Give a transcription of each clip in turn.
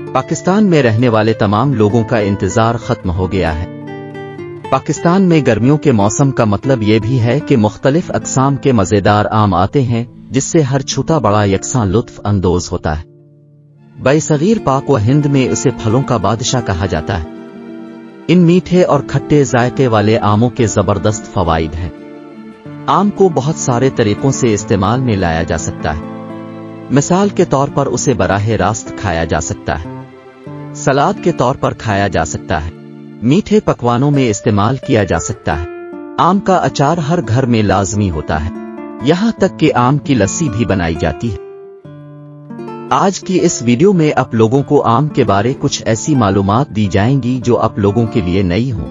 पाकिस्तान में रहने वाले तमाम लोगों का इंतजार खत्म हो गया है। पाकिस्तान में गर्मियों के मौसम का मतलब ये भी है कि मुख्तलिफ अक़साम के मज़ेदार आम आते हैं, जिससे हर छोटा बड़ा यकसां लुत्फ अंदोज होता है। बरसगीर पाक व हिंद में इसे फलों का बादशाह कहा जाता है। इन मीठे और खट्टे जायके वाले आमों के जबरदस्त फवाइद हैं। आम को बहुत सारे तरीकों से इस्तेमाल में लाया जा सकता है। मिसाल के तौर पर उसे बराह रास्त खाया जा सकता है, सलाद के तौर पर खाया जा सकता है, मीठे पकवानों में इस्तेमाल किया जा सकता है। आम का अचार हर घर में लाजमी होता है, यहाँ तक कि आम की लस्सी भी बनाई जाती है। आज की इस वीडियो में आप लोगों को आम के बारे कुछ ऐसी मालूमात दी जाएंगी जो आप लोगों के लिए नई हों।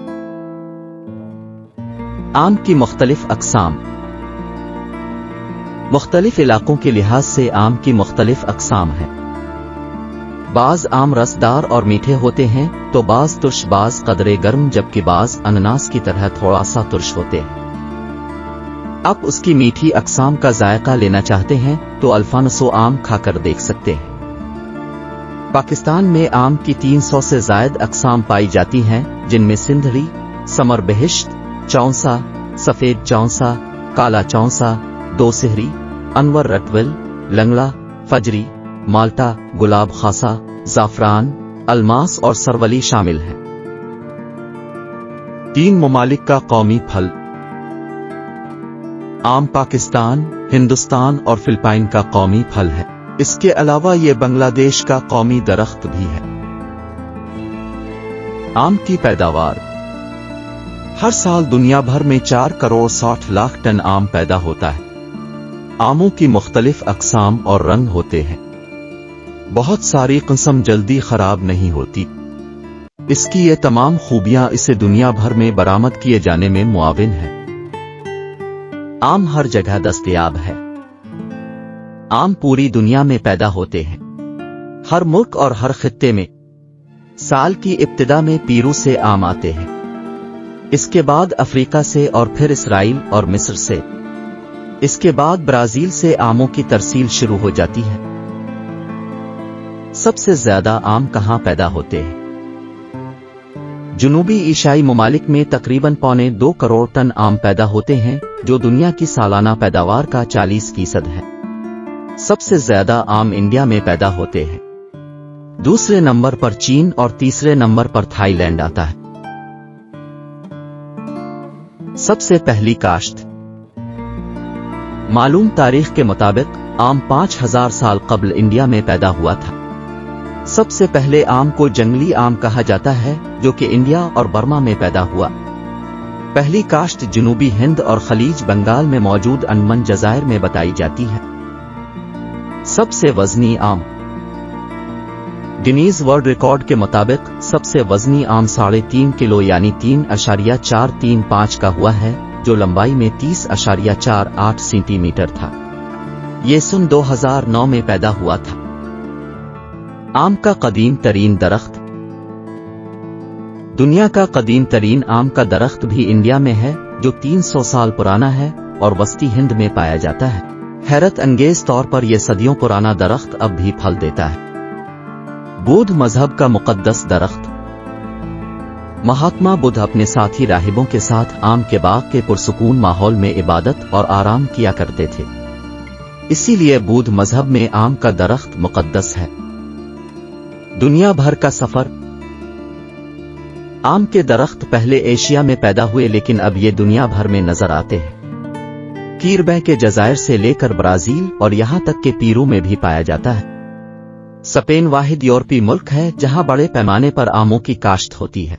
आम की मुख्तलिफ अक़साम। मुख्तलिफ इलाकों के लिहाज से आम की मुख्तलिफ अक़साम हैं। बाज़ आम रसदार और मीठे होते हैं तो बाज़ तुर्श, बाज़ कदरे गर्म, जबकि बाज़ अनानास की तरह थोड़ा सा तुर्श होते हैं। आप उसकी मीठी अक़साम का जायका लेना चाहते हैं तो अल्फानसो आम खाकर देख सकते हैं। पाकिस्तान में आम की 300 से ज़ायद अक़साम पाई जाती हैं, जिनमें सिंधरी, समर बहिश्त, चौंसा, सफ़ेद चौंसा, काला चौंसा, दो सिहरी, अनवर रटविल, लंगड़ा, फजरी, माल्टा, गुलाब खासा, जाफरान, अलमास और सरवली शामिल हैं। 3 ममालिक का कौमी फल। आम पाकिस्तान, हिंदुस्तान और फिलिपाइन का कौमी फल है। इसके अलावा ये बांग्लादेश का कौमी दरख्त भी है। आम की पैदावार। हर साल दुनिया भर में 4 करोड़ 60 लाख टन आम पैदा होता है। आमों की मुख्तलिफ अक़साम और रंग होते हैं। बहुत सारी किस्म जल्दी खराब नहीं होती। इसकी ये तमाम खूबियां इसे दुनिया भर में बरामद किए जाने में मुआविन है। आम हर जगह दस्तयाब है। आम पूरी दुनिया में पैदा होते हैं, हर मुल्क और हर खित्ते में। साल की इब्तिदा में पीरू से आम आते हैं, इसके बाद अफ्रीका से और फिर इसराइल और मिस्र से। इसके बाद ब्राजील से आमों की तरसील शुरू हो जाती है। सबसे ज्यादा आम कहां पैदा होते हैं? जुनूबी एशियाई ममालिक में तकरीबन 1.25 करोड़ टन आम पैदा होते हैं, जो दुनिया की सालाना पैदावार का 40% है। सबसे ज्यादा आम इंडिया में पैदा होते हैं। दूसरे नंबर पर चीन और तीसरे नंबर पर थाईलैंड आता है। सबसे पहली काश्त। मालूम तारीख के मुताबिक आम 5000 साल कबल इंडिया में पैदा हुआ था। सबसे पहले आम को जंगली आम कहा जाता है, जो कि इंडिया और बर्मा में पैदा हुआ। पहली काश्त जनूबी हिंद और खलीज बंगाल में मौजूद अंडमान जज़ायर में बताई जाती है। सबसे वजनी आम। गिनीज वर्ल्ड रिकॉर्ड के मुताबिक सबसे वजनी आम 3.5 किलो यानी 3.435 का हुआ है, जो लंबाई में 30.48 सेंटीमीटर था। ये सन 2009 में पैदा हुआ था। आम का कदीम तरीन दरख्त। दुनिया का कदीम तरीन आम का दरख्त भी इंडिया में है, जो 300 साल पुराना है और वस्ती हिंद में पाया जाता है। हैरत अंगेज तौर पर यह सदियों पुराना दरख्त अब भी फल देता है। बौद्ध मजहब का मुकद्दस दरख्त। महात्मा बुद्ध अपने साथी राहिबों के साथ आम के बाग के पुरसुकून माहौल में इबादत और आराम किया करते थे। इसीलिए बौद्ध मजहब में आम का दरख्त मुकद्दस है। दुनिया भर का सफर। आम के दरख्त पहले एशिया में पैदा हुए, लेकिन अब ये दुनिया भर में नजर आते हैं। कीरबे के जज़ायर से लेकर ब्राजील और यहां तक के पीरू में भी पाया जाता है। स्पेन वाहिद यूरोपीय मुल्क है जहां बड़े पैमाने पर आमों की काश्त होती है।